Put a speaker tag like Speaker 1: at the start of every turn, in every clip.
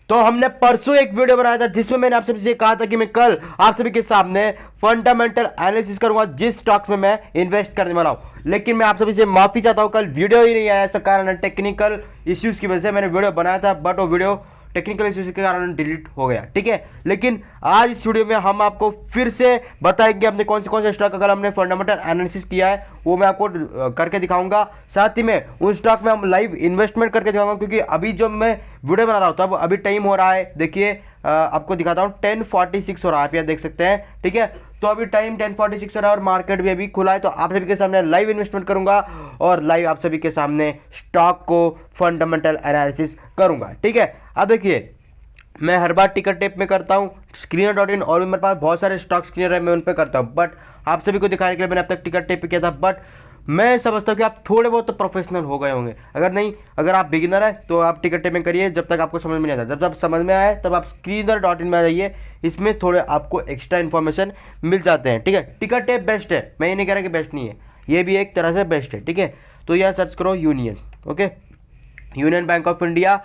Speaker 1: तो हमने परसों एक वीडियो बनाया था जिसमें मैंने आप सभी से कहा था कि मैं कल आप सभी के सामने फंडामेंटल एनालिसिस करूंगा जिस स्टॉक्स में मैं इन्वेस्ट करने वाला हूं। लेकिन मैं आप सभी से माफी चाहता हूं, कल वीडियो ही नहीं आया। इसका कारण है टेक्निकल इश्यूज की वजह से। मैंने वीडियो बनाया था बट वो वीडियो टेक्निकल इश्यूज के कारण डिलीट हो गया, ठीक है। लेकिन आज इस वीडियो में हम आपको फिर से बताएंगे अपने कौन से स्टॉक अगर हमने फंडामेंटल एनालिसिस किया है वो मैं आपको करके दिखाऊंगा। साथ ही में उस स्टॉक में हम लाइव इन्वेस्टमेंट करके दिखाऊंगा, क्योंकि अभी जो मैं वीडियो बना रहा हूँ तब अभी टाइम हो रहा है, देखिए आपको दिखाता हूँ 10:46 हो रहा है, आप यहाँ देख सकते हैं, ठीक है। तो अभी टाइम 10:46 हो रहा है और मार्केट भी अभी खुला है। तो आप सभी के सामने लाइव इन्वेस्टमेंट करूंगा और लाइव आप सभी के सामने स्टॉक को फंडामेंटल एनालिसिस करूंगा, ठीक है। अब देखिए मैं हर बार टिकर टेप में करता हूँ, screener.in और भी मेरे पास बहुत सारे स्टॉक स्क्रीनर है, मैं उन पर करता हूँ। बट आप सभी को दिखाने के लिए मैंने अब तक टिकर टेप पे किया था। बट मैं समझता हूँ कि आप थोड़े बहुत तो प्रोफेशनल हो गए होंगे। अगर नहीं, अगर आप बिगिनर है तो आप टिकर टेप में करिए जब तक आपको समझ में नहीं आता। जब समझ में आए तब आप screener.in में आ जाइए, इसमें थोड़े आपको एक्स्ट्रा इन्फॉर्मेशन मिल जाते हैं, ठीक है। टिकर टेप बेस्ट है, मैं ये नहीं कह रहा कि बेस्ट नहीं है, ये भी एक तरह से बेस्ट है, ठीक है। तो यहाँ सर्च करो union, okay, union bank of India.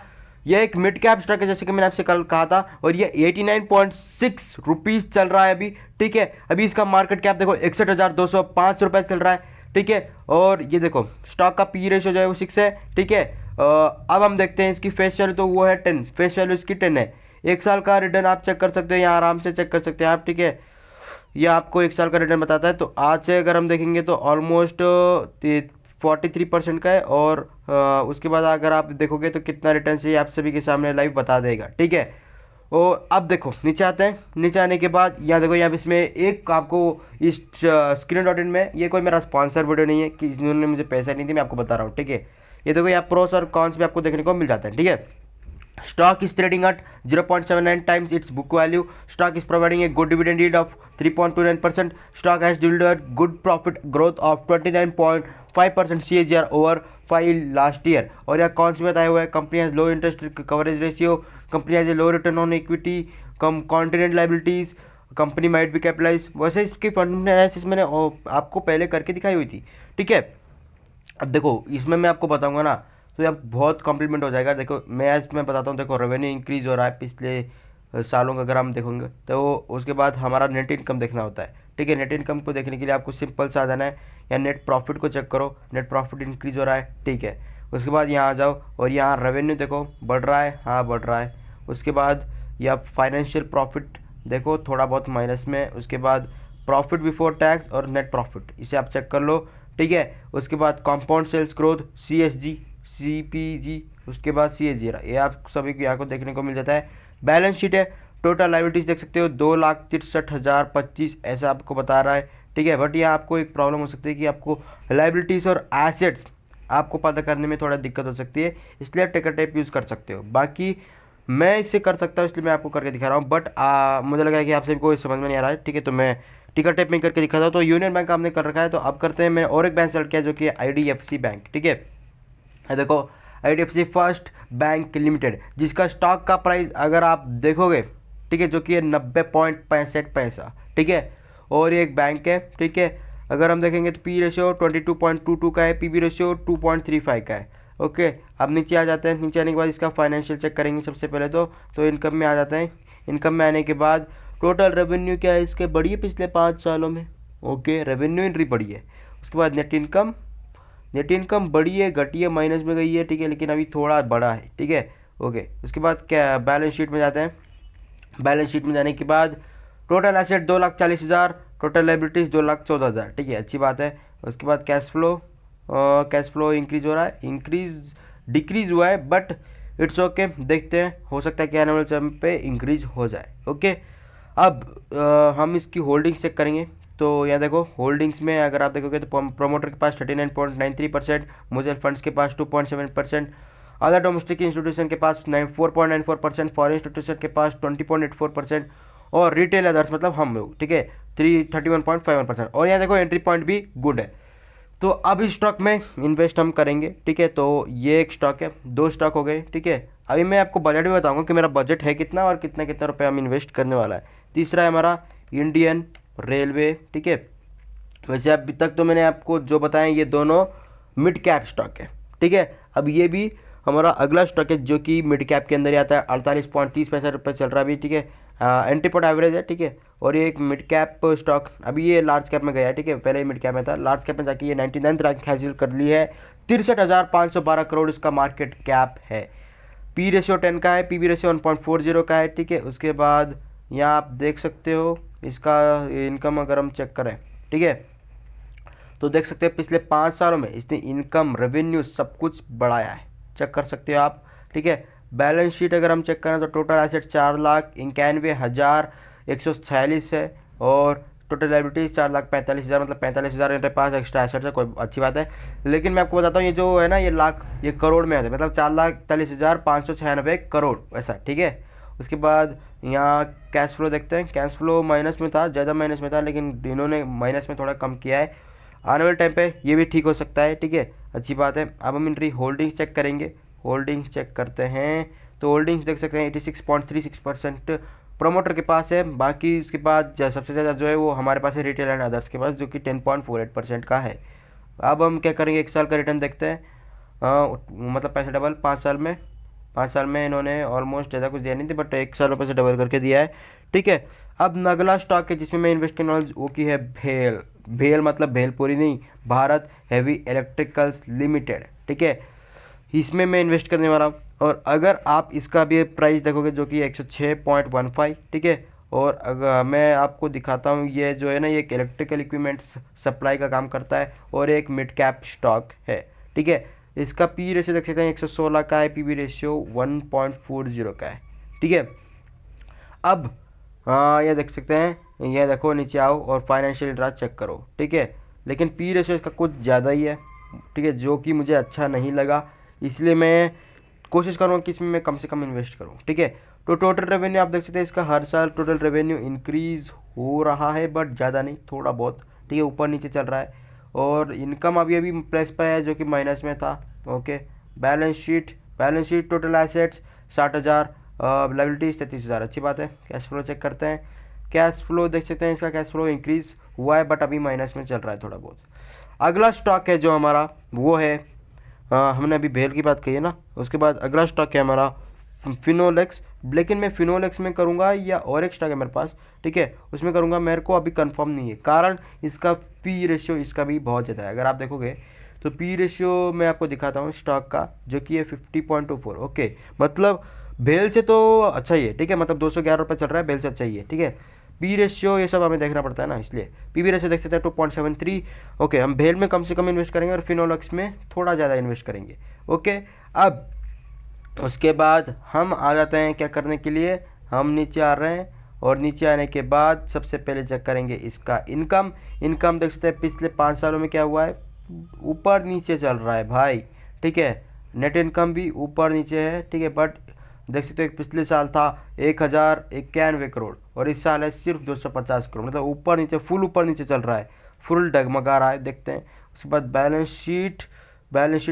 Speaker 1: ये एक मिड कैप स्टॉक है जैसे कि मैंने आपसे कल कहा था, और ये 89.6 रुपीज चल रहा है अभी, ठीक है। अभी इसका मार्केट कैप देखो 61,205 रुपए चल रहा है, ठीक है। और ये देखो स्टॉक का पी रेशियो जो है वो 6 है, ठीक है। अब हम देखते हैं इसकी फेस वैल्यू, तो वो है 10, फेस वैल्यू इसकी 10 है। एक साल का रिटर्न आप चेक कर सकते हैं, यहाँ आराम से चेक कर सकते हैं आप, ठीक है। ये आपको एक साल का रिटर्न बताता है। तो आज से अगर हम देखेंगे तो ऑलमोस्ट 43% का है। और उसके बाद अगर आप देखोगे तो कितना रिटर्न चाहिए आप सभी के सामने लाइव बता देगा, ठीक है। और अब देखो नीचे आते हैं, नीचे आने के बाद यहाँ देखो, यहाँ इसमें एक आपको इस screener.in में, ये कोई मेरा स्पॉन्सर वीडियो नहीं है कि इन्होंने मुझे पैसा नहीं दिया, मैं आपको बता रहा हूँ, ठीक है। ये देखो यहाँ प्रोस और कॉन्स भी आपको देखने को मिल जाता है, ठीक है। Stock is trading at 0.79 times its book value. Stock is providing a good dividend yield of 3.29%. Stock has delivered good profit growth of 29.5% CAGR over 5 last year. और यह कौन सी बताए हुए हैं, company has low interest coverage ratio, company has a low return on equity, कम contingent liabilities, company might be capitalise. वैसे इसकी fundamental analysis मैंने आपको पहले करके दिखाई हुई थी, ठीक है। अब देखो इसमें मैं आपको बताऊंगा ना तो ये बहुत कॉम्प्लीमेंट हो जाएगा। देखो मैं इसमें बताता हूँ, देखो रेवेन्यू इंक्रीज हो रहा है पिछले सालों का अगर हम देखेंगे तो उसके बाद हमारा नेट इनकम देखना होता है, ठीक है। नेट इनकम को देखने के लिए आपको सिंपल सा आ जाना है, या नेट प्रॉफिट को चेक करो, नेट प्रॉफिट इंक्रीज हो रहा है, ठीक है। उसके बाद यहाँ आ जाओ और यहाँ रेवेन्यू देखो बढ़ रहा है, हाँ बढ़ रहा है। उसके बाद यहाँ फाइनेंशियल प्रॉफिट देखो थोड़ा बहुत माइनस में। उसके बाद प्रॉफिट बिफोर टैक्स और नेट प्रॉफिट, इसे आप चेक कर लो, ठीक है। उसके बाद compound sales growth, CSG, CPG, उसके बाद CAGR, ये आप सभी को यहाँ को देखने को मिल जाता है। बैलेंस शीट है, टोटल लाइबिलिटीज देख सकते हो 2,63,025 ऐसा आपको बता रहा है, ठीक है। बट यहाँ आपको एक प्रॉब्लम हो सकती है कि आपको लाइबिलिटीज और एसेट्स आपको पता करने में थोड़ा दिक्कत हो सकती है, इसलिए आप टिकर टेप यूज़ कर सकते हो। बाकी मैं इससे कर सकता हूँ, इसलिए मैं आपको करके दिखा रहा हूँ। बट मुझे लग रहा है कि आप सभी को समझ में नहीं आ रहा है, ठीक है। तो मैं टिकर टेप में करके दिखाता हूँ। तो यूनियन बैंक आपने कर रखा है, तो अब करते हैं, मैं और एक बैंक सेलेक्ट किया जो कि IDFC बैंक, ठीक है। देखो IDFC फर्स्ट बैंक लिमिटेड, जिसका स्टॉक का प्राइस अगर आप देखोगे, ठीक है, जो कि 90.65 पैसा, ठीक है। और ये एक बैंक है, ठीक है। अगर हम देखेंगे तो पी रेशियो 22.22 का है, PB रेशियो 2.35 का है, ओके। अब नीचे आ जाते हैं, नीचे आने के बाद इसका फाइनेंशियल चेक करेंगे सबसे पहले तो इनकम में आ जाते हैं। इनकम में आने के बाद टोटल रेवेन्यू क्या है इसके, बढ़ी है पिछले 5 सालों में, ओके, रेवेन्यू एंट्री बढ़ी है। उसके बाद नेट इनकम, नेट इनकम बढ़ी है, घटी है, माइनस में गई है, ठीक है, लेकिन अभी थोड़ा बड़ा है, ठीक है, ओके। उसके बाद क्या, बैलेंस शीट में जाते हैं। बैलेंस शीट में जाने के बाद टोटल एसेट 2,40,000, टोटल लाइबिलिटीज 2,14,000, ठीक है, अच्छी बात है। उसके बाद cash flow, cash flow increase हो रहा है, इंक्रीज डिक्रीज हुआ है, बट इट्स ओके, देखते हैं, हो सकता है कि आने वाले समय पे इंक्रीज हो जाए, ओके। अब हम इसकी होल्डिंग्स चेक करेंगे। तो यहाँ देखो होल्डिंग्स में अगर आप देखोगे तो प्रोमोटर के पास 39.93%, म्यूचुअल फंड्स के पास 2.7%, अदर डोमेस्टिक इंस्टीट्यूशन के पास 4.94%, फॉरेन इंस्टीट्यूशन के पास 20.84%, और रिटेल अदर्स मतलब हम लोग, ठीक है, 31.51%। और यहाँ देखो एंट्री पॉइंट भी गुड है। तो अब इस स्टॉक में इन्वेस्ट हम करेंगे, ठीक है। तो ये एक स्टॉक है, 2 स्टॉक हो गए, ठीक है। अभी मैं आपको बजट भी बताऊंगा कि मेरा बजट है कितना और कितना कितना रुपये हम इन्वेस्ट करने वाला है। तीसरा है हमारा इंडियन रेलवे, ठीक है। वैसे अभी तक तो मैंने आपको जो बताया ये दोनों मिड कैप स्टॉक है, ठीक है। अब ये भी हमारा अगला स्टॉक है जो कि मिड कैप के अंदर ही आता है, 48.30 रुपये चल रहा है अभी, ठीक है। एंट्रीपोर्ट एवरेज है, ठीक है। और ये एक मिड कैप स्टॉक, अभी ये लार्ज कैप में गया है, ठीक है। पहले ये मिड कैप में था, लार्ज कैप में जाके ये 99 रैंक हासिल कर ली है। 63,512 करोड़ इसका मार्केट कैप है। पी रेशियो 10 का है, पी बी रेशियो 1.40 का है, ठीक है। उसके बाद यहाँ आप देख सकते हो इसका इनकम अगर हम चेक करें, ठीक है, तो देख सकते हैं पिछले 5 सालों में इसने इनकम, रेवेन्यू सब कुछ बढ़ाया है, चेक कर सकते हो आप, ठीक है। बैलेंस शीट अगर हम चेक करें तो टोटल एसेट 4,91,146 है और टोटल लाइबिलिटीज 4,45,000, मतलब 45,000 इनके पास एक्स्ट्रा एसेट्स है, कोई अच्छी बात है। लेकिन मैं आपको बताता हूँ ये जो है ना ये लाख, ये करोड़ में होता है, मतलब 4,43,596 करोड़ वैसा, ठीक है। उसके बाद यहाँ कैश फ्लो देखते हैं, कैश फ्लो माइनस में था, ज़्यादा माइनस में था, लेकिन इन्होंने माइनस में थोड़ा कम किया है। आने वाले टाइम पे ये भी ठीक हो सकता है, ठीक है, अच्छी बात है। अब हम इनकी होल्डिंग्स चेक करेंगे, होल्डिंग्स चेक करते हैं तो होल्डिंग्स देख सकते हैं 86.36% प्रोमोटर के पास है। बाकी उसके बाद सबसे ज़्यादा जो है वो हमारे पास है रिटेल एंड अदर्स के पास, जो कि 10.48% का है। अब हम क्या करेंगे, 1 साल का रिटर्न देखते हैं, मतलब पैसे डबल 5 साल में, 5 साल में इन्होंने ऑलमोस्ट ज़्यादा कुछ दिया नहीं थी, बट 1 साल में पैसे डबल करके दिया है, ठीक है। अब अगला स्टॉक है जिसमें मैं इन्वेस्ट करने वाला वो की है भेल। भेल मतलब भेलपुरी नहीं, भारत हैवी इलेक्ट्रिकल्स लिमिटेड, ठीक है, इसमें मैं इन्वेस्ट करने वाला हूँ। और अगर आप इसका भी प्राइस देखोगे जो कि 106.15, ठीक है। और अगर मैं आपको दिखाता हूँ, ये जो है ना ये एक इलेक्ट्रिकल इक्विपमेंट्स सप्लाई का काम करता है और एक मिड कैप स्टॉक है, ठीक है। इसका पी रेशियो देख सकते हैं 116 का है, पी बी रेशियो 1.40 का है, ठीक है। अब ये देख सकते हैं, ये देखो नीचे आओ और फाइनेंशियल इंटरेस्ट चेक करो, ठीक है। लेकिन पी रेशियो इसका कुछ ज़्यादा ही है, ठीक है, जो कि मुझे अच्छा नहीं लगा, इसलिए मैं कोशिश करूँगा कि इसमें मैं कम से कम इन्वेस्ट करूँ, ठीक है। तो टोटल रेवेन्यू आप देख सकते हैं इसका हर साल टोटल रेवेन्यू इंक्रीज हो रहा है, बट ज़्यादा नहीं, थोड़ा बहुत, ठीक है, ऊपर नीचे चल रहा है। और इनकम अभी अभी प्लस पे है जो कि माइनस में था, okay. Balance sheet total assets 60,000, liabilities 33,000, अच्छी बात है। कैश फ्लो चेक करते हैं, कैश फ्लो देख सकते हैं इसका कैश फ्लो इंक्रीज हुआ है, बट अभी माइनस में चल रहा है थोड़ा बहुत। अगला स्टॉक है जो हमारा वो है, हमने अभी भेल की बात कही है ना, उसके बाद अगला स्टॉक है हमारा फिनोलेक्स। लेकिन मैं फिनोलेक्स में करूँगा या और एक स्टॉक है मेरे पास, ठीक है, उसमें करूँगा, मेरे को अभी कंफर्म नहीं है, कारण इसका पी रेशियो इसका भी बहुत ज़्यादा है। अगर आप देखोगे तो पी रेशियो मैं आपको दिखाता हूँ स्टॉक का, जो कि है 50.24, ओके, मतलब भेल से तो अच्छा ही है, ठीक है, मतलब 211 रुपये चल रहा है, भेल से अच्छा ही है, ठीक है। पी रेशियो ये सब हमें देखना पड़ता है ना, इसलिए पी बी रेशियो देख सकते हैं 2.73, ओके। हम भेल में कम से कम इन्वेस्ट करेंगे और फिनोलेक्स में थोड़ा ज़्यादा इन्वेस्ट करेंगे, ओके। अब उसके बाद हम आ जाते हैं क्या करने के लिए, हम नीचे आ रहे हैं और नीचे आने के बाद सबसे पहले चेक करेंगे इसका इनकम देख सकते हैं पिछले 5 सालों में क्या हुआ है, ऊपर नीचे चल रहा है भाई, ठीक है। नेट इनकम भी ऊपर नीचे है, ठीक है, बट देख सकते हो पिछले साल था 1,091 करोड़ और इस साल है सिर्फ 250 करोड़, मतलब ऊपर नीचे, फुल ऊपर नीचे चल रहा है, फुल डगमगा रहा है, देखते हैं। उसके बाद बैलेंस शीट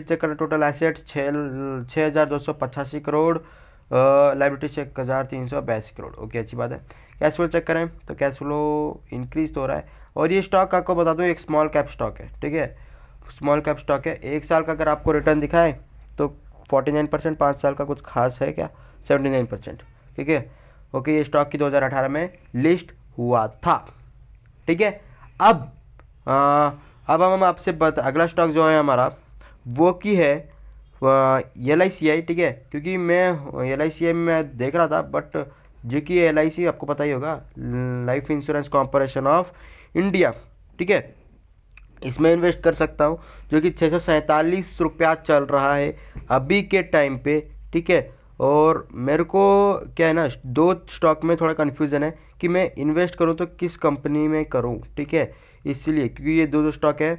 Speaker 1: चेक करें, total assets 6,285 crore, liability 1,382 crore, okay, अच्छी बात है। कैश फ्लो चेक करें तो कैश फ्लो इंक्रीज तो हो रहा है। और ये स्टॉक आपको बता दूं एक स्मॉल कैप स्टॉक है, ठीक है, स्मॉल कैप स्टॉक है। 1 साल का अगर आपको रिटर्न दिखाएं तो 49%, 5 साल का कुछ खास है क्या, 79%, ठीक है, ओके। ये स्टॉक की 2018 में लिस्ट हुआ था, ठीक है। अब हम आपसे अगला स्टॉक जो है हमारा वो की है LICI, ठीक है, क्योंकि मैं LICI में मैं देख रहा था, बट जो कि LIC आपको पता ही होगा, life insurance corporation of India, ठीक है, इसमें इन्वेस्ट कर सकता हूँ, जो कि 647 रुपया चल रहा है अभी के टाइम पे, ठीक है। और मेरे को क्या है ना, 2 स्टॉक में थोड़ा कन्फ्यूज़न है कि मैं इन्वेस्ट करूँ तो किस कंपनी में करूँ, ठीक है, इसलिए, क्योंकि ये दो स्टॉक है,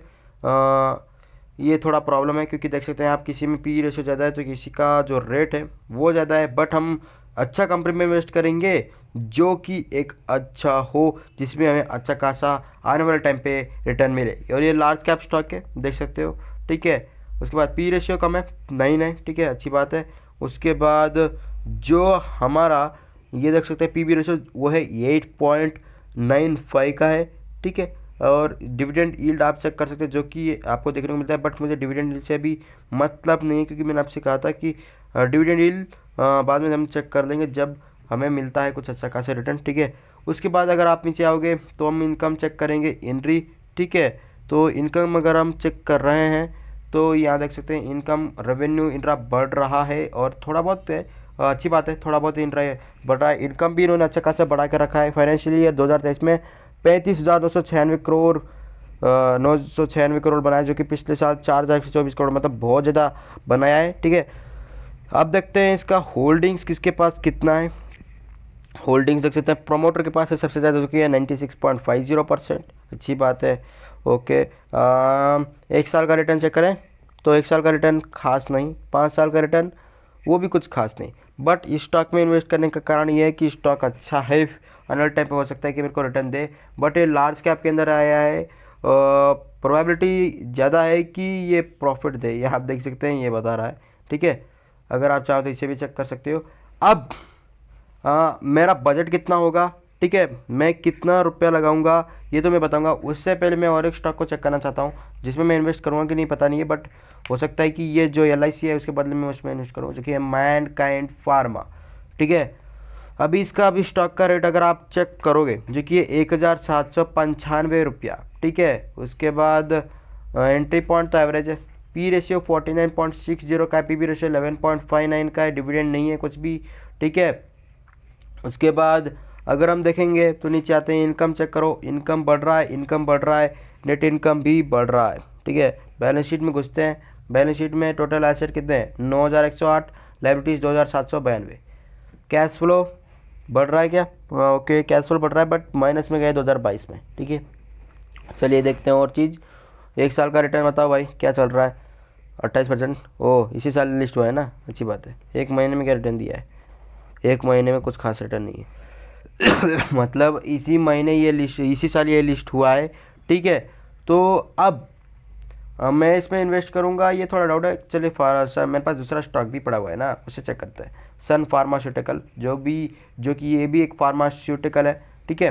Speaker 1: ये थोड़ा प्रॉब्लम है, क्योंकि देख सकते हैं आप किसी में पी रेशियो ज़्यादा है तो किसी का जो रेट है वो ज़्यादा है, बट हम अच्छा कंपनी में इन्वेस्ट करेंगे जो कि एक अच्छा हो, जिसमें हमें अच्छा खासा आने वाले टाइम पे रिटर्न मिले। और ये लार्ज कैप स्टॉक है, देख सकते हो, ठीक है। उसके बाद पी रेशियो कम है, 9 है, ठीक है, अच्छी बात है। उसके बाद जो हमारा ये देख सकते हैं पी बी रेशियो वो है 8.95 का है, ठीक है। और डिविडेंड यील्ड आप चेक कर सकते हैं जो कि आपको देखने को मिलता है, बट मुझे डिविडेंड यील्ड से अभी मतलब नहीं है, क्योंकि मैंने आपसे कहा था कि डिविडेंड यील्ड बाद में हम चेक कर लेंगे जब हमें मिलता है कुछ अच्छा खासा रिटर्न, ठीक है। उसके बाद अगर आप नीचे आओगे तो हम इनकम चेक करेंगे, इनरी, ठीक है। तो इनकम अगर हम चेक कर रहे हैं तो यहाँ देख सकते हैं इनकम रेवेन्यू इनरा बढ़ रहा है और थोड़ा बहुत अच्छी बात है, थोड़ा बहुत इनरा बढ़ रहा है। इनकम भी इन्होंने अच्छा खासा बढ़ा के रखा है। फाइनेंशियल ईयर 2023 में 35,996 करोड़ 996 करोड़ बनाया, जो कि पिछले साल 4,124 करोड़, मतलब बहुत ज़्यादा बनाया है, ठीक है। अब देखते हैं इसका होल्डिंग्स किसके पास कितना है। होल्डिंग्स देख सकते हैं प्रमोटर के पास है सबसे ज़्यादा, जो कि है 96.50%, अच्छी बात है। ओके, एक साल का रिटर्न चेक करें तो एक साल का रिटर्न खास नहीं, 5 साल का रिटर्न वो भी कुछ खास नहीं। बट इस स्टॉक में इन्वेस्ट करने का कारण ये है कि स्टॉक अच्छा है, अनल टाइम पे हो सकता है कि मेरे को रिटर्न दे, बट ये लार्ज कैप के अंदर आया है, प्रोबेबिलिटी ज़्यादा है कि ये प्रॉफिट दे। ये आप देख सकते हैं ये बता रहा है, ठीक है। अगर आप चाहो तो इसे भी चेक कर सकते हो। अब मेरा बजट कितना होगा, ठीक है, मैं कितना रुपया लगाऊंगा ये तो मैं बताऊंगा। उससे पहले मैं और एक स्टॉक को चेक करना चाहता हूँ जिसमें मैं इन्वेस्ट करूँगा कि नहीं पता नहीं है, बट हो सकता है कि ये जो LIC है उसके बदले में उसमें इन्वेस्ट करूँ, जो कि है मैनकाइंड फार्मा, ठीक है। अभी इसका अभी स्टॉक का रेट अगर आप चेक करोगे जो कि 1,795 रुपया, ठीक है। उसके बाद एंट्री पॉइंट तो एवरेज है, P रेशियो 49.60 का है, PB रेशियो 11.59 का है, डिविडेंड नहीं है कुछ भी, ठीक है। उसके बाद अगर हम देखेंगे तो नीचे आते हैं, इनकम चेक करो, इनकम बढ़ रहा है, इनकम बढ़ रहा है, नेट इनकम भी बढ़ रहा है, ठीक है। बैलेंस शीट में घुसते हैं, बैलेंस शीट में टोटल एसेट कितने हैं 9,108, लाइबिलिटीज़ 2,792, कैश फ्लो बढ़ रहा है क्या, ओके कैश फ्लो बढ़ रहा है बट माइनस में गए 2022 में, ठीक है। चलिए देखते हैं और चीज़, एक साल का रिटर्न बताओ भाई क्या चल रहा है, 28%, ओह इसी साल लिस्ट हुआ है ना, अच्छी बात है। एक महीने में क्या रिटर्न दिया है, एक महीने में कुछ खास रिटर्न नहीं है मतलब इसी महीने ये लिस्ट, इसी साल ये लिस्ट हुआ है, ठीक है। तो अब मैं इसमें इन्वेस्ट करूंगा, ये थोड़ा डाउट है। चलिए मेरे पास दूसरा स्टॉक भी पड़ा हुआ है ना, उसे चेक करते हैं। सन फार्मास्यूटिकल जो कि ये भी एक फार्मास्यूटिकल है, ठीक है।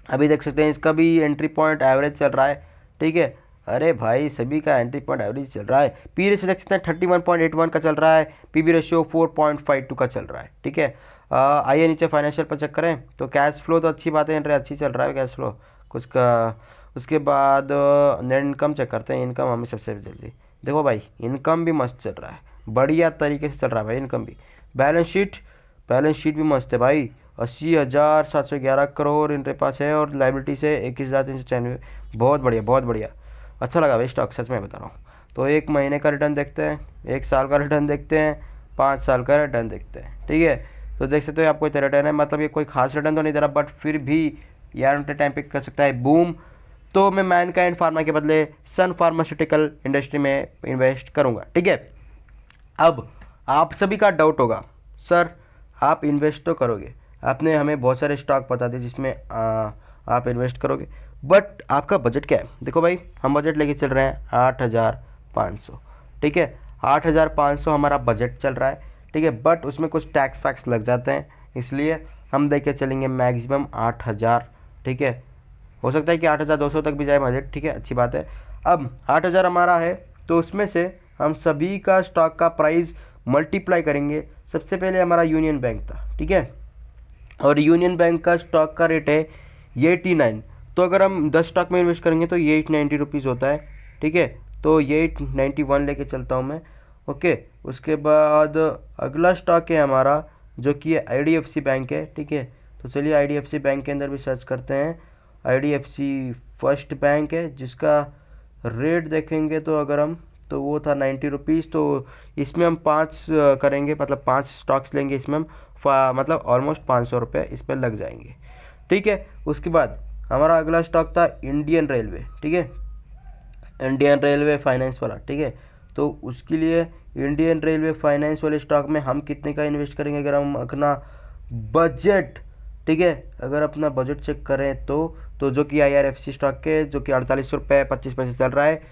Speaker 1: अभी देख सकते हैं इसका भी एंट्री पॉइंट एवरेज चल रहा है, ठीक है। अरे भाई सभी का एंट्री पॉइंट एवरेज चल रहा है। पी रेशियो देख सकते हैं 31.81 का चल रहा है, PB रेशियो 4.52 का चल रहा है, ठीक है। आइए नीचे फाइनेंशियल पर चेक करें तो कैश फ्लो तो अच्छी बात है, एंट्री अच्छी चल रहा है कैश फ्लो कुछ का। उसके बाद नेट इनकम चेक करते हैं, इनकम हमें सबसे जल्दी देखो भाई, इनकम भी मस्त चल रहा है, बढ़िया तरीके से चल रहा है भाई इनकम भी। बैलेंस शीट भी मस्त है भाई, 80,711 करोड़ इनके पास है और लाइबिलिटी से 21,396, बहुत बढ़िया बहुत बढ़िया, अच्छा लगा भाई स्टॉक, सच में बता रहा हूँ। तो एक महीने का रिटर्न देखते हैं, एक साल का रिटर्न देखते हैं, 5 साल का रिटर्न देखते हैं, ठीक है। तो देख सकते हो आपको इतना रिटर्न है, मतलब ये कोई खास रिटर्न तो नहीं दे रहा, बट फिर भी यार उनके टाइम पिक कर सकता है बूम। तो मैं मैनकाइंड फार्मा के बदले सन फार्मास्यूटिकल इंडस्ट्री में इन्वेस्ट करूँगा, ठीक है। अब आप सभी का डाउट होगा, सर आप इन्वेस्ट तो करोगे, आपने हमें बहुत सारे स्टॉक बता दिए जिसमें आप इन्वेस्ट करोगे, बट आपका बजट क्या है। देखो भाई हम बजट लेके चल रहे हैं 8,500, ठीक है। 8,500 हमारा बजट चल रहा है, ठीक है, बट उसमें कुछ टैक्स फैक्स लग जाते हैं, इसलिए हम देख के चलेंगे मैक्सिमम 8,000, ठीक है। हो सकता है कि 8,200 तक भी जाए बजट, ठीक है, अच्छी बात है। अब 8,000 हमारा है तो उसमें से हम सभी का स्टॉक का प्राइस मल्टीप्लाई करेंगे। सबसे पहले हमारा यूनियन बैंक था, ठीक है, और यूनियन बैंक का स्टॉक का रेट है 89, तो अगर हम 10 स्टॉक में इन्वेस्ट करेंगे तो 890 रुपीज़ होता है, ठीक है। तो 891 लेके चलता हूँ मैं, ओके। उसके बाद अगला स्टॉक है हमारा जो कि IDFC बैंक है, ठीक है। तो चलिए IDFC बैंक के अंदर भी सर्च करते हैं। IDFC फर्स्ट बैंक है जिसका रेट देखेंगे तो अगर हम तो वो था 90 रुपीज़, तो इसमें हम 5 करेंगे, मतलब 5 स्टॉक्स लेंगे, इसमें हम मतलब ऑलमोस्ट 500 रुपये इस पर लग जाएंगे, ठीक है। उसके बाद हमारा अगला स्टॉक था इंडियन रेलवे, ठीक है, इंडियन रेलवे फाइनेंस वाला, ठीक है। तो उसके लिए इंडियन रेलवे फाइनेंस वाले स्टॉक में हम कितने का इन्वेस्ट करेंगे, अगर हम अपना बजट, ठीक है, अगर अपना बजट चेक करें तो जो कि IRFC स्टॉक के जो कि 48 रुपये 25 पैसे चल रहा है,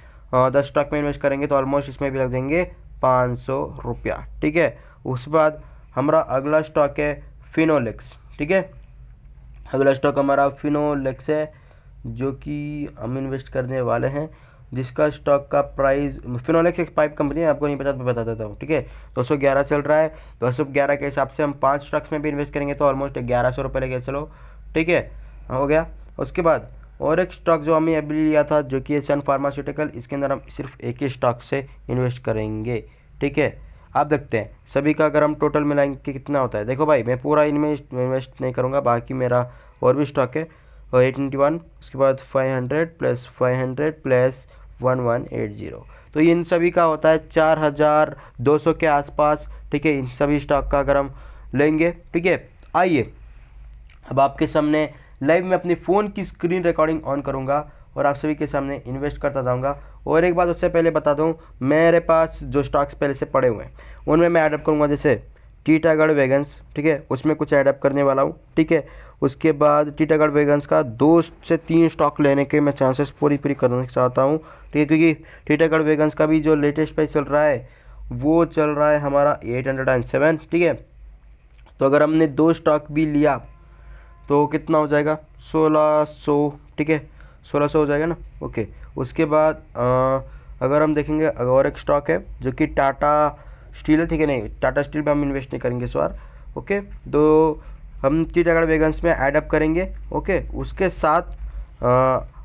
Speaker 1: 10 स्टॉक में इन्वेस्ट करेंगे तो ऑलमोस्ट इसमें भी लग देंगे 500 रुपया, ठीक है। उसके बाद हमारा अगला स्टॉक है फिनोलेक्स, ठीक है, अगला स्टॉक हमारा फिनोलेक्स है। जो कि हम इन्वेस्ट करने वाले हैं, जिसका स्टॉक का प्राइस, फिनोलेक्स एक पाइप कंपनी है, आपको नहीं पता तो बता देता हूँ, ठीक है। 211 चल रहा है, 211 के हिसाब से हम 5 स्टॉक्स में भी इन्वेस्ट करेंगे तो ऑलमोस्ट 1100 रुपये लेके चलो, ठीक है, हो गया। उसके बाद और एक स्टॉक जो हमें अभी लिया था जो कि सन फार्मास्यूटिकल, इसके अंदर हम सिर्फ एक ही स्टॉक से इन्वेस्ट करेंगे, ठीक है। आप देखते हैं सभी का अगर हम टोटल मिलाएंगे कितना होता है। देखो भाई, मैं पूरा इन्वेस्ट नहीं करूँगा, बाकी मेरा और भी स्टॉक है 891, उसके बाद 500 प्लस 500 प्लस 1180, तो इन सभी का होता है 4200 के आसपास, ठीक है। इन सभी स्टॉक का अगर हम लेंगे, ठीक है। आइए अब आपके सामने लाइव में अपनी फ़ोन की स्क्रीन रिकॉर्डिंग ऑन करूंगा और आप सभी के सामने इन्वेस्ट करता जाऊंगा। और एक बात उससे पहले बता दूं, मेरे पास जो स्टॉक्स पहले से पड़े हुए हैं उनमें मैं ऐडअप करूंगा, जैसे टीटागढ़ वैगन्स, ठीक है, उसमें कुछ ऐडअप करने वाला हूं, ठीक है। उसके बाद टीटागढ़ वैगन्स का 2 से 3 स्टॉक लेने के मैं चांसेस पूरी करना चाहता हूँ, ठीक है, क्योंकि टीटागढ़ वैगन्स का भी जो लेटेस्ट प्राइस चल रहा है वो चल रहा है हमारा 807, ठीक है। तो अगर हमने 2 स्टॉक भी लिया तो कितना हो जाएगा, 1600, ठीक है, 1600 हो जाएगा ना, ओके। उसके बाद अगर हम देखेंगे और एक स्टॉक है जो कि टाटा स्टील है, ठीक है, नहीं टाटा स्टील में हम इन्वेस्ट नहीं करेंगे इस बार, ओके। तो हम टीटागढ़ वैगन्स में ऐडअप करेंगे, ओके। उसके साथ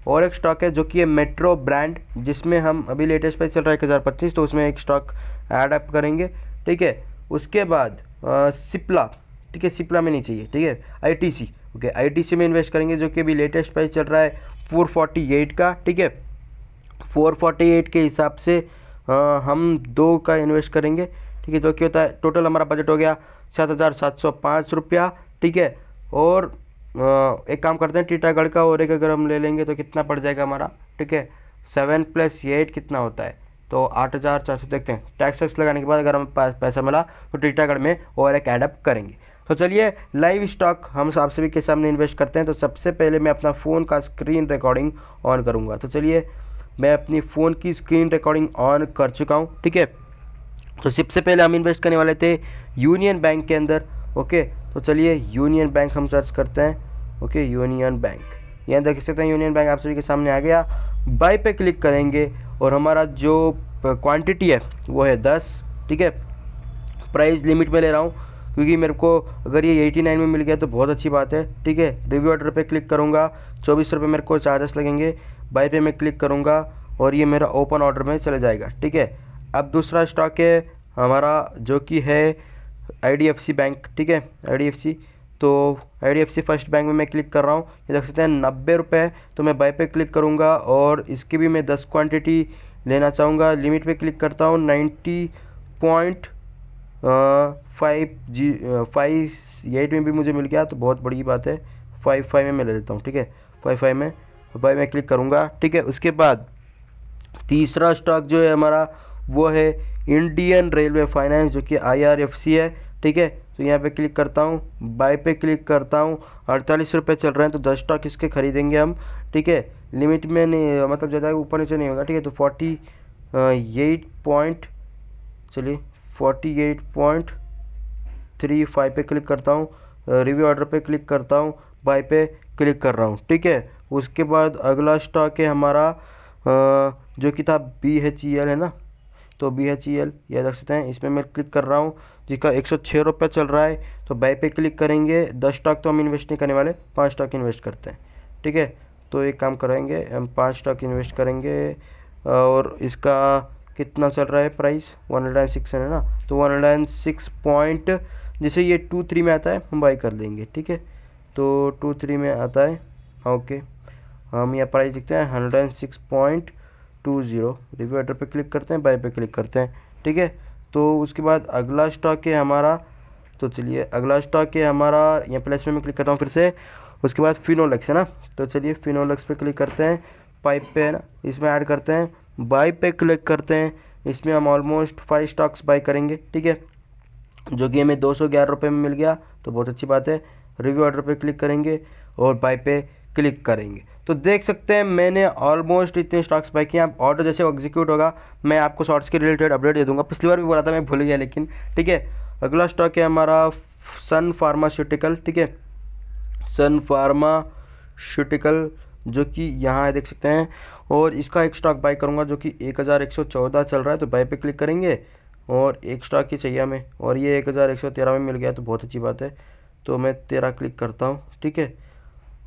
Speaker 1: और एक स्टॉक है जो कि है मेट्रो ब्रांड, जिसमें हम अभी लेटेस्ट प्राइस चल रहा है 1025, तो उसमें एक स्टॉक ऐडअप करेंगे, ठीक है। उसके बाद सिप्ला, ठीक है, सिप्ला में नहीं चाहिए, ठीक है, आईटीसी, ओके, आईटीसी में इन्वेस्ट करेंगे जो कि अभी लेटेस्ट प्राइस चल रहा है 448 का, ठीक है। 448 के हिसाब से हम 2 का इन्वेस्ट करेंगे, ठीक है, जो कि होता है टोटल हमारा बजट हो गया 7705 रुपया, ठीक है। और एक काम करते हैं, टीटागढ़ का और एक अगर हम ले लेंगे तो कितना पड़ जाएगा हमारा, ठीक है, 7 + 8 कितना होता है, तो 8400। देखते हैं टैक्स लगाने के बाद अगर हमें पैसा मिला तो टीटागढ़ में और एक ऐडअप करेंगे। तो चलिए लाइव स्टॉक हम आप सभी के सामने इन्वेस्ट करते हैं। तो सबसे पहले मैं अपना फ़ोन का स्क्रीन रिकॉर्डिंग ऑन करूँगा। तो चलिए मैं अपनी फ़ोन की स्क्रीन रिकॉर्डिंग ऑन कर चुका हूँ, ठीक है। तो सबसे पहले हम इन्वेस्ट करने वाले थे यूनियन बैंक के अंदर, ओके। तो चलिए यूनियन बैंक हम सर्च करते हैं, ओके, यूनियन बैंक, यहाँ देख सकते हैं यूनियन बैंक आप सभी के सामने आ गया। बाय पे क्लिक करेंगे और हमारा जो क्वांटिटी है वो है 10, ठीक है। प्राइस लिमिट में ले रहा हूँ क्योंकि मेरे को अगर ये 89 में मिल गया तो बहुत अच्छी बात है, ठीक है। रिव्यू ऑर्डर पे क्लिक करूँगा, 24 रुपये मेरे को चार्जेस लगेंगे। बाय पे मैं क्लिक करूँगा और ये मेरा ओपन ऑर्डर में चले जाएगा, ठीक है। अब दूसरा स्टॉक है हमारा जो कि है IDFC बैंक, ठीक है, IDFC। तो IDFC फर्स्ट बैंक में मैं क्लिक कर रहा हूँ, ये देख सकते हैं 90 रुपये। तो मैं बाय पे क्लिक करूँगा और इसकी भी मैं 10 क्वांटिटी लेना चाहूँगा। लिमिट पे क्लिक करता हूँ, 90.58 में भी मुझे मिल गया तो बहुत बड़ी बात है। 55 में मैं ले लेता हूँ, ठीक है, 55 में बाय में क्लिक करूँगा, ठीक है। उसके बाद तीसरा स्टॉक जो है हमारा वो है इंडियन रेलवे फाइनेंस जो कि IRFC है, ठीक है। तो यहाँ पे क्लिक करता हूँ, बाय पे क्लिक करता हूँ, 48 रुपये चल रहे हैं तो 10 स्टॉक इसके खरीदेंगे हम, ठीक है। लिमिट में नहीं, मतलब ज़्यादा ऊपर नीचे नहीं होगा, ठीक है। तो 48.35 पे क्लिक करता हूँ, रिव्यू ऑर्डर पे क्लिक करता हूँ, बाय पे क्लिक कर रहा हूँ, ठीक है। उसके बाद अगला स्टॉक है हमारा जो कि था BHEL, है ना। तो BHEL ये देख सकते हैं, इसमें मैं क्लिक कर रहा हूँ जिसका 106 रुपये चल रहा है। तो बाय पे क्लिक करेंगे। 10 स्टॉक तो हम इन्वेस्ट नहीं करने वाले, 5 स्टॉक इन्वेस्ट करते हैं, ठीक है। तो एक काम करेंगे, हम 5 स्टॉक इन्वेस्ट करेंगे और इसका कितना चल रहा है प्राइस, 106 है ना। तो 106 पॉइंट, जैसे ये 23 में आता है हम बाई कर लेंगे, ठीक है। तो 23 में आता है, ओके। हम यहाँ प्राइस देखते हैं 106.20। रिव्यू ऑर्डर पे क्लिक करते हैं, बाय पे क्लिक करते हैं, ठीक है। तो उसके बाद अगला स्टॉक है हमारा, तो चलिए अगला स्टॉक है हमारा, यहाँ प्लस में मैं क्लिक करता हूँ फिर से। उसके बाद फिनोलेक्स, है ना। तो चलिए फिनोलेक्स पे क्लिक करते हैं, पाइप पे, है ना, इसमें ऐड करते हैं, बाय पे क्लिक करते हैं। इसमें हम ऑलमोस्ट 5 स्टॉक्स बाय करेंगे, ठीक है, जो कि हमें 211 रुपये में मिल गया तो बहुत अच्छी बात है। रिव्यू ऑर्डर पे क्लिक करेंगे और बाय पे क्लिक करेंगे। तो देख सकते हैं मैंने ऑलमोस्ट इतने स्टॉक्स बाय किए। आप ऑर्डर जैसे एग्जीक्यूट होगा मैं आपको शॉर्ट्स के रिलेटेड अपडेट दे दूंगा। पिछली बार भी बोला था, मैं भूल गया लेकिन, ठीक है। अगला स्टॉक है हमारा सन फार्मास्यूटिकल, ठीक है, सन फार्मास्यूटिकल जो कि यहाँ है, देख सकते हैं। और इसका एक स्टॉक बाई करूँगा जो कि 1114 चल रहा है, तो बाई पे क्लिक करेंगे। और एक स्टॉक ही चाहिए हमें, और ये 1113 में मिल गया, तो बहुत अच्छी बात है। तो मैं 13 क्लिक करता हूँ, ठीक है।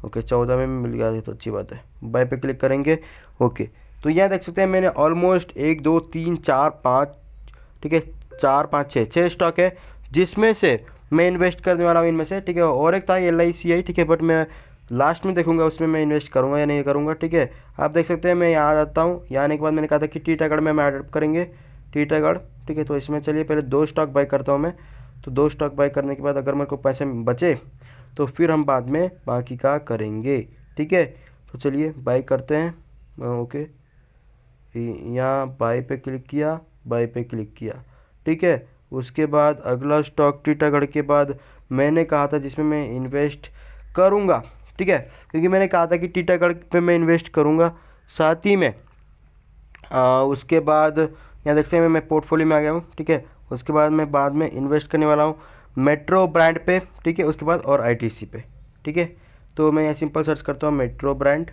Speaker 1: ओके, 14 में मिल गया है, तो अच्छी बात है। बाय पे क्लिक करेंगे। ओके, तो यहाँ देख सकते हैं मैंने ऑलमोस्ट 1 2 3 4 5, ठीक है, 4 5 6 स्टॉक है, जिसमें से मैं इन्वेस्ट करने वाला हूँ इनमें से, ठीक है। और एक था LICI, ठीक है, बट मैं लास्ट में देखूंगा उसमें मैं इन्वेस्ट करूंगा या नहीं करूंगा, ठीक है। आप देख सकते हैं मैं यहाँ आ जाता हूँ। यहाँ आने के बाद मैंने कहा था कि टीटागढ़ में हम ऐड करेंगे, टीटागढ़, ठीक है। तो इसमें चलिए पहले 2 स्टॉक बाई करता हूँ मैं। तो 2 स्टॉक बाई करने के बाद अगर मेरे को पैसे बचे तो फिर हम बाद में बाकी का करेंगे, ठीक है। तो चलिए बाई करते हैं। ओके, यहाँ बाई पे क्लिक किया, बाई पे क्लिक किया, ठीक है। उसके बाद अगला स्टॉक टीटागढ़ के बाद मैंने कहा था जिसमें मैं इन्वेस्ट करूँगा, ठीक है, क्योंकि मैंने कहा था कि टीटागढ़ पे मैं इन्वेस्ट करूँगा। साथ ही में उसके बाद यहाँ देखते हैं मैं पोर्टफोलियो में आ गया हूँ, ठीक है। उसके बाद मैं बाद में इन्वेस्ट करने वाला हूँ मेट्रो ब्रांड पे, ठीक है। उसके बाद और ITC पे, ठीक है। तो मैं यहाँ सिंपल सर्च करता हूँ मेट्रो ब्रांड,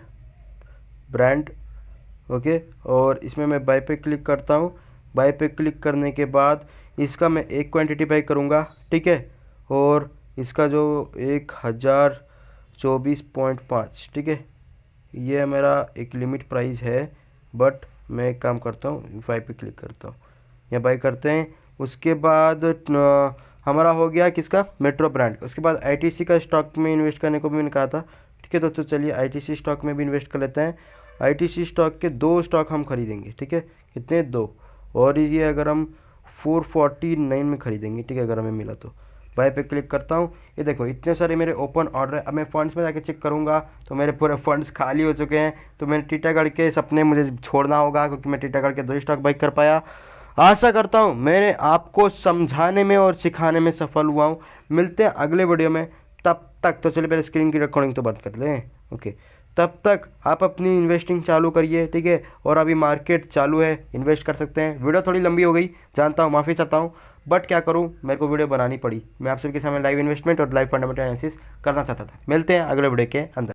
Speaker 1: ओके। और इसमें मैं बाय पे क्लिक करता हूँ। बाय पे क्लिक करने के बाद इसका मैं एक क्वांटिटी बाई करूँगा, ठीक है। और इसका जो 1024.5, ठीक है, ये मेरा एक लिमिट प्राइस है। बट मैं एक काम करता हूँ, बाई पे क्लिक करता हूँ, यहाँ बाई करते हैं। उसके बाद हमारा हो गया किसका, मेट्रो ब्रांड। उसके बाद ITC का स्टॉक में इन्वेस्ट करने को भी मैंने कहा था, ठीक है। तो चलिए ITC स्टॉक में भी इन्वेस्ट कर लेते हैं। ITC स्टॉक के 2 स्टॉक हम खरीदेंगे, ठीक है। कितने, 2। और ये अगर हम 449 में खरीदेंगे, ठीक है, अगर हमें मिला तो। बाय पे क्लिक करता हूँ। ये देखो इतने सारे मेरे ओपन ऑर्डर है। अब मैं फंड्स में जाके चेक करूँगा तो मेरे पूरे फंड्स खाली हो चुके हैं। तो मैंने टीटागढ़ के सपने मुझे छोड़ना होगा, क्योंकि मैं टीटागढ़ के 2 स्टॉक बाई कर पाया। आशा करता हूँ मैंने आपको समझाने में और सिखाने में सफल हुआ हूँ। मिलते हैं अगले वीडियो में, तब तक तो चलिए पहले स्क्रीन की रिकॉर्डिंग तो बंद कर लें। ओके, तब तक आप अपनी इन्वेस्टिंग चालू करिए, ठीक है। और अभी मार्केट चालू है, इन्वेस्ट कर सकते हैं। वीडियो थोड़ी लंबी हो गई, जानता हूँ, माफ़ी चाहता हूँ, बट क्या करूँ, मेरे को वीडियो बनानी पड़ी। मैं आप सबके सामने लाइव इन्वेस्टमेंट और लाइव फंडामेंटल एनालिसिस करना चाहता था। मिलते हैं अगले वीडियो के अंदर।